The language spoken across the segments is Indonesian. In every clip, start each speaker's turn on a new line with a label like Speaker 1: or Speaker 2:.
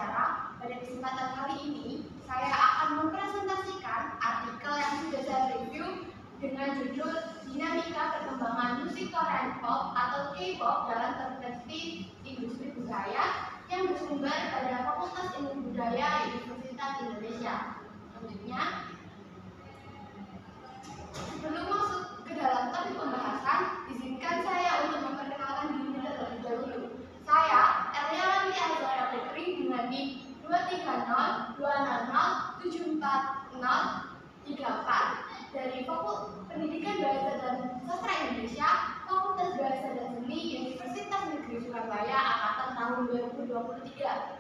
Speaker 1: berbicara. Pada kesempatan kali ini, saya akan mempresentasikan artikel yang sudah saya review dengan judul Dinamika Perkembangan Musik Korean Pop atau K-pop dalam perspektif industri budaya yang bersumber pada Fakultas Ilmu Budaya Universitas Indonesia. Selanjutnya, sebelum masuk ke dalam topik pembahasan, izinkan saya untuk memperkenalkan diri terlebih dahulu. Saya Erlianti Azhara Putri dengan NIK 23020744034 dari Fakultas Pendidikan Bahasa dan Sastra Indonesia, Fakultas Bahasa dan Seni Universitas Negeri Surabaya angkatan tahun 2023.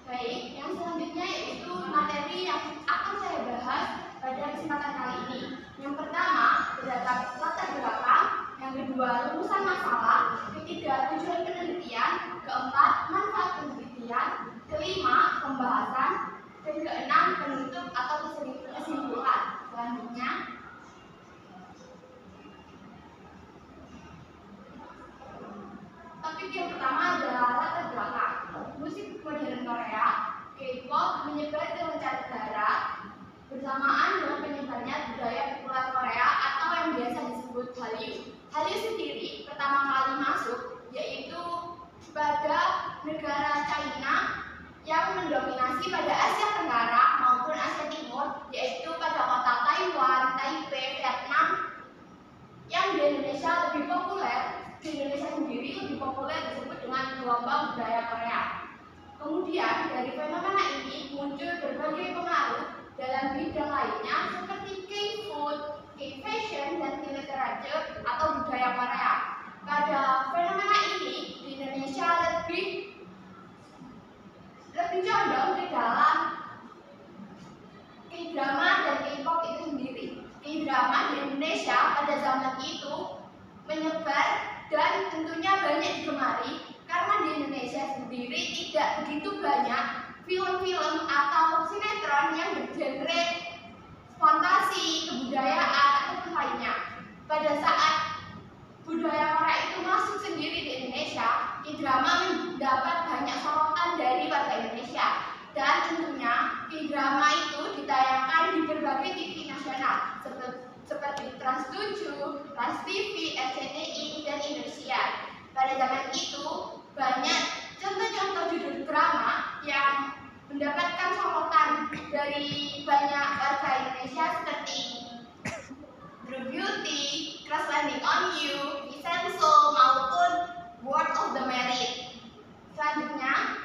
Speaker 1: Baik, yang selanjutnya yaitu materi yang akan saya bahas pada kesempatan kali ini. Yang pertama, terdapat latar belakang. Yang kedua, rumusan masalah. Ketiga, tujuan penelitian. Keempat, manfaat penelitian. Kelima, pembahasan. Dan keenam, penutup atau kesimpulan. Selanjutnya, topik yang pertama adalah latar belakang. Musik modern Korea, K-pop menyebar ke mancanegara bersamaan dengan penyebarnya budaya populer Korea atau yang biasa disebut Hallyu. Hallyu sendiri pertama kali masuk yaitu pada negara China yang mendominasi pada Asia Tenggara maupun Asia Timur, yaitu pada kota Taiwan, Taipei, Vietnam, yang di Indonesia lebih populer. Di Indonesia sendiri lebih populer disebut dengan gelombang budaya Korea. Kemudian dari fenomena ini muncul berbagai pengaruh dalam bidang lainnya seperti K-food, K-fashion, dan K-literature atau budaya Korea. Pada fenomena ini di Indonesia lebih condong ke dalam K-drama dan K-pop itu sendiri. K-drama di Indonesia pada zaman itu menyebar dan tentunya banyak digemari karena di Indonesia sendiri tidak begitu banyak film-film atau sinetron yang bergenre fantasi, kebudayaan, atau lainnya. Pada saat budaya Korea itu masuk sendiri di Indonesia, K-drama mendapat banyak sorotan dari warga Indonesia. Dan tentunya K-drama itu ditayangkan di berbagai TV nasional seperti Trans 7, Trans TV, RCTI, dan Indosiar. Pada zaman itu banyak contoh-contoh judul drama yang mendapatkan sorotan dari banyak warga Indonesia seperti True Beauty, Crash Landing on You, Vincenzo, maupun World of the Married. Selanjutnya,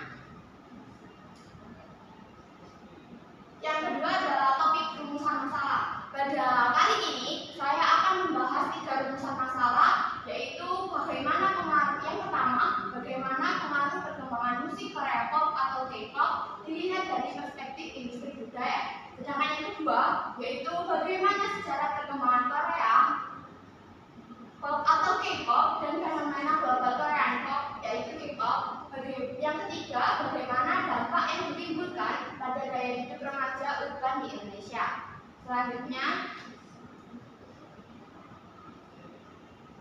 Speaker 1: yang kedua adalah topik rumusan masalah. Pada kali ini saya akan membahas 3 rumusan masalah, yaitu bagaimana pengaruh. Yang pertama, bagaimana pengaruh perkembangan musik Korea Pop atau K-pop dilihat dari perspektif industri budaya. Sedangkan yang kedua, yaitu bagaimana sejarah perkembangan Korea Pop atau K-pop dan fenomena global Korean Pop, yaitu K-pop. Yang ketiga, bagaimana dampak yang ditimbulkan pada gaya hidup remaja urban di Indonesia. Selanjutnya,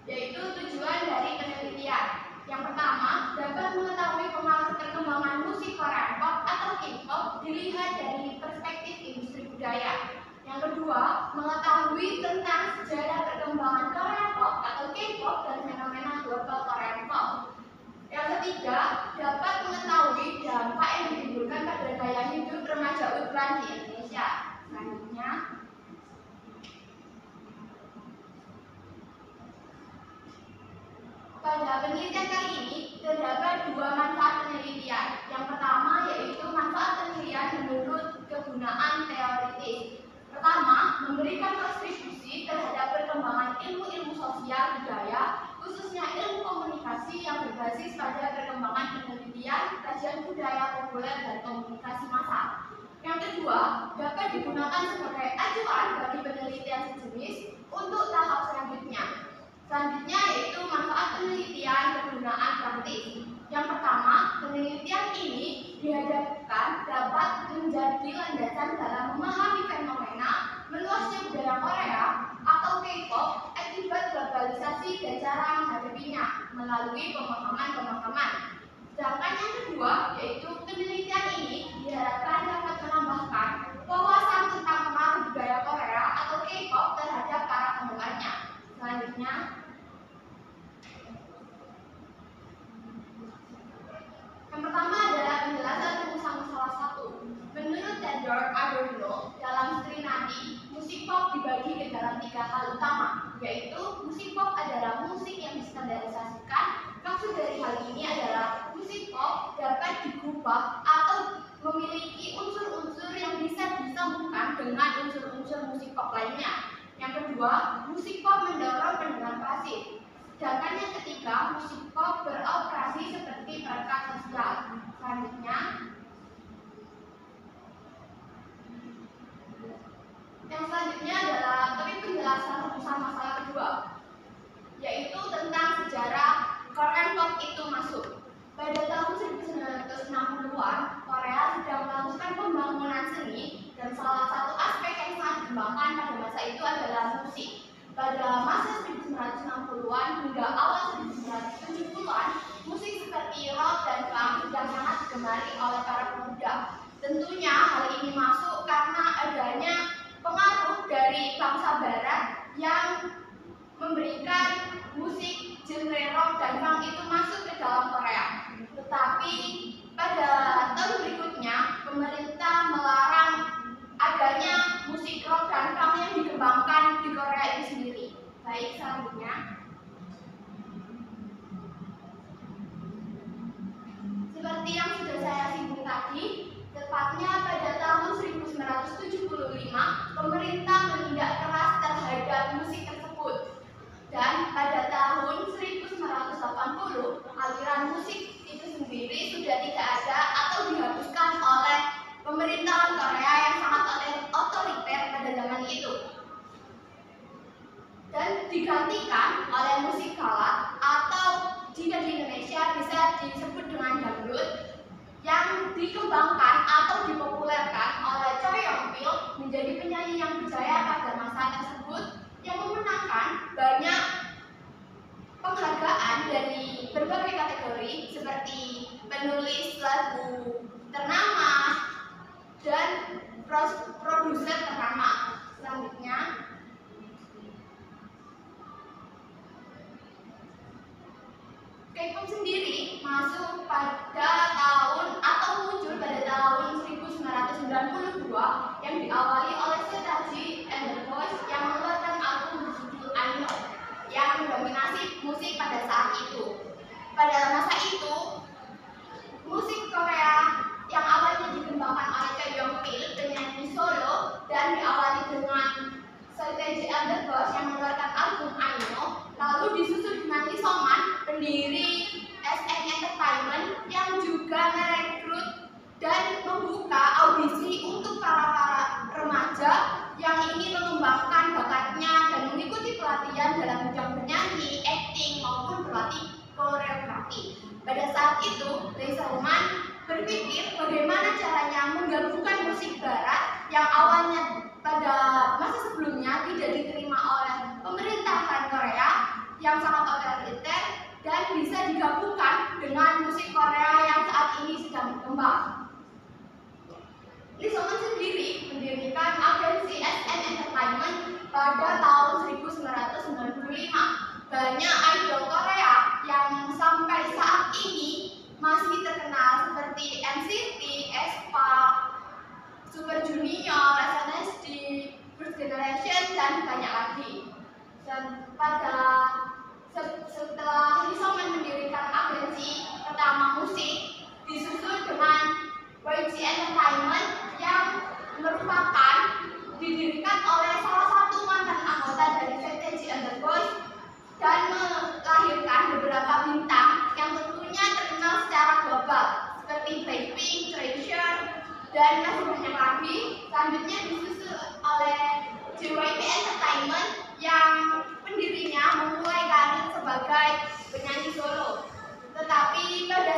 Speaker 1: yaitu tujuan dari penelitian. Yang pertama, dapat mengetahui pengaruh perkembangan musik Korean Pop atau K-pop dilihat dari perspektif industri budaya. Yang kedua, mengetahui tentang sejarah perkembangan Korean Pop atau K-pop dan fenomena global Korean Pop. Yang ketiga, dapat mengetahui dampak yang ditimbulkan pada gaya hidup remaja urban di Indonesia. Selanjutnya, pada penelitian kali ini terdapat 2 manfaat penelitian. Yang pertama yaitu manfaat penelitian menurut kegunaan teoritis. Pertama, memberikan kontribusi terhadap perkembangan ilmu-ilmu sosial budaya, khususnya ilmu komunikasi yang berbasis pada perkembangan penelitian, kajian budaya populer, dan komunikasi massal. Yang kedua, dapat digunakan sebagai acuan bagi penelitian sejenis untuk tahap selanjutnya. Selanjutnya yaitu manfaat penelitian kegunaan praktis. Yang pertama, penelitian ini diharapkan dapat menjadi landasan dalam memahami fenomena meluasnya budaya Korea atau K-pop akibat globalisasi dan cara menghadapinya melalui pemahaman-pemahaman. Sedangkan yang kedua, yaitu penelitian ini diharapkan dapat menambahkan wawasan tentang pengaruh budaya Korea atau K-pop terhadap para penggemarnya. Selanjutnya, yang pertama adalah penjelasan rumusan salah satu. Menurut Theodore Adorno, dalam studi nadi, musik pop dibagi ke dalam 3 hal utama, yaitu musik pop adalah musik yang distandarisasikan. Maksud dari hal ini adalah musik pop dapat digubah atau memiliki unsur-unsur yang bisa disambungkan dengan unsur-unsur musik pop lainnya. Yang kedua, musik pop mendorong pendengar pasif. Sedangkan yang ketiga, musik pop beroperasi seperti perekat sosial. Selanjutnya, adalah penjelasan rumusan masalah kedua, yaitu tentang sejarah Korean pop itu masuk. Pada tahun 1960-an, Korea sedang melakukan pembangunan seni dan salah satu aspek yang sangat dikembangkan pada masa itu adalah musik. Pada masa 1960-an hingga awal 1970-an, musik seperti rock dan punk sudah sangat digemari oleh para pemuda. Tentunya hal ini masuk karena adanya pengaruh dari bangsa barat yang memberikan musik genre rock dan punk itu masuk ke dalam Korea. Tetapi pada tahun berikutnya pemerintah melarang adanya musik rock dan punk yang dikembangkan di Korea itu sendiri. Baik, selanjutnya. Seperti yang sudah saya singgung tadi, tepatnya pada tahun 1975, pemerintah menindak keras terhadap musik tersebut. Dan pada tahun 1980, aliran musik itu sendiri sudah tidak ada atau dihapuskan oleh pemerintahan Korea yang sangat otoriter pada zaman itu. Dan digantikan oleh musik galah atau jika di Indonesia bisa disebut dengan dangdut, yang dikembangkan atau dipopulerkan oleh Choi Yong-pil menjadi penyanyi yang berjaya pada masa tersebut yang memenangkan banyak penghargaan dari berbagai kategori seperti penulis lagu ternama dan produser ternama. Selanjutnya, K-pop sendiri masuk pada tahun atau muncul pada tahun 1992 yang diawali oleh Setaji and the Boys yang mengeluarkan album berjudul I Know yang mendominasi musik pada saat itu. Pada masa itu, musik Korea yang awalnya dikembangkan oleh Choi Yong-pil, penyanyi solo, dan diawali dengan Setaji and the Boys yang mengeluarkan album I Know, lalu disusul dengan Lee So-man, pendiri SM Entertainment yang juga merekrut dan membuka audisi untuk para remaja yang ingin mengembangkan bakatnya dan mengikuti pelatihan dalam bidang bernyanyi, acting maupun berlatih koreografi. Pada saat itu, Lee So-man berpikir bagaimana caranya menggabungkan musik barat yang awalnya pada masa sebelumnya tidak diterima oleh pemerintahan Korea yang sangat otoriter dan bisa digabungkan dengan musik Korea yang saat ini sedang berkembang. Lee So-man sendiri mendirikan agensi SM Entertainment pada tahun 1995. Banyak idol Korea yang sampai saat ini masih terkenal seperti NCT, aespa, Super Junior, SNSD, First Generation, dan banyak lagi. Dan setelah Lee So-man mendirikan agensi pertama musik, disusul dengan YG Entertainment yang merupakan didirikan oleh salah satu mantan anggota dari Setaji and the Boys dan melahirkan beberapa bintang yang tentunya terkenal secara global seperti Blackpink, Treasure, dan masih banyak lagi. Selanjutnya disusul oleh JYP Entertainment yang pendirinya memulai karir sebagai penyanyi solo. Tetapi pada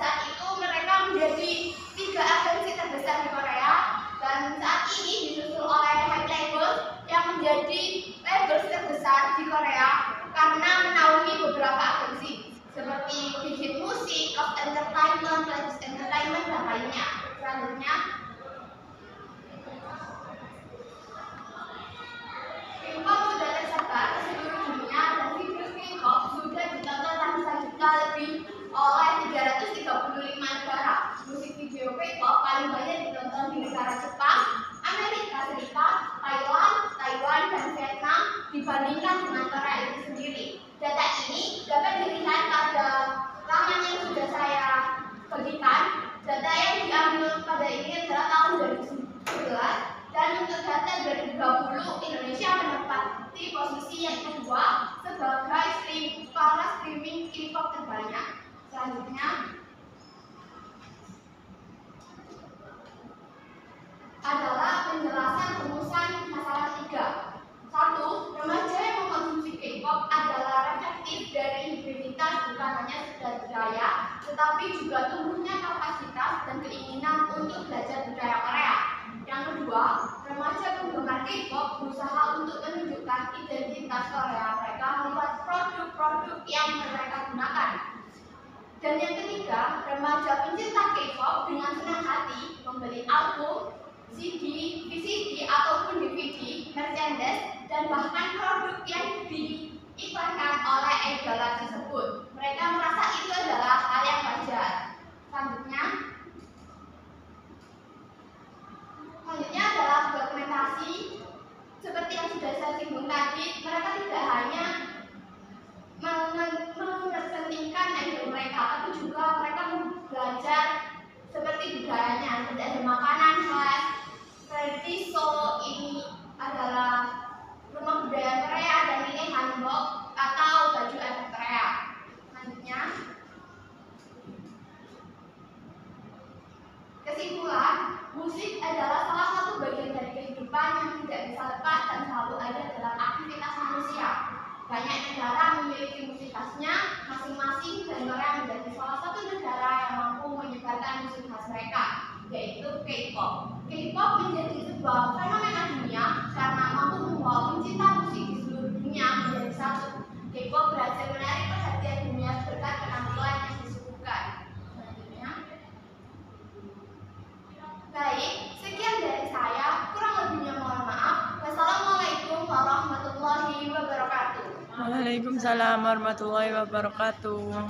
Speaker 1: saat itu mereka menjadi 3 agensi terbesar di Korea dan saat ini disusul oleh Hype Label yang menjadi label terbesar di Korea karena menaungi beberapa agensi. dan mencapainya. Selanjutnya, K-pop sudah tersebar ke seluruh dunia dan video K-pop sudah ditonton ratusan juta lebih oleh 335 negara. Musik video K-pop paling banyak ditonton di negara Jepang, Amerika Serikat, Thailand, Taiwan, dan Vietnam dibandingkan dengan Korea itu sendiri. Data ini dapat dilihat pada laman yang sudah saya bagikan. Data yang diambil pada ini adalah tahun 2011 dan untuk data 2020 Indonesia menempati posisi yang kedua sebagai para streaming K-pop terbanyak. Selanjutnya adalah penjelasan rumusan masalah ketiga. 1. Remaja yang mengkonsumsi K-pop adalah reflektif dari hibriditas bukan hanya sekedar budaya, tetapi juga tumbuhnya kapasitas dan keinginan untuk belajar budaya Korea. Yang kedua, remaja penggemar K-pop berusaha untuk menunjukkan identitas Korea mereka lewat produk-produk yang mereka gunakan. Dan yang ketiga, remaja pencinta K-pop dengan senang hati membeli album, CD, VCD ataupun DVD, merchandise, dan bahkan produk yang diiklankan oleh idola tersebut. Mereka merasa itu adalah hal yang wajar. Selanjutnya adalah dokumentasi. Seperti yang sudah saya singgung tadi, mereka tidak hanya mengesampingkan idol mereka, tapi juga mereka belajar seperti budayanya. Ada makanan khas, tradisi show, ini adalah rumah budaya Korea, dan ini hanbok atau baju adat Korea. Selanjutnya, kesimpulan, musik adalah salah satu bagian dari kehidupan yang tidak bisa lepas dan selalu ada dalam aktivitas manusia. Banyak negara memiliki musik khasnya masing-masing dan Korea menjadi salah satu negara yang mampu menyebarkan musik khas mereka, yaitu K-pop. K-pop menjadi sebuah fenomena dunia karena mampu membawa pencinta musik di seluruh dunia menjadi satu. K-pop berhasil menarik perhatian dunia berkat penampilan yang disuguhkan. Selanjutnya, baik, sekian dari saya. Kurang lebihnya mohon maaf. Wassalamualaikum warahmatullahi wabarakatuh.
Speaker 2: Waalaikumsalam warahmatullahi wabarakatuh.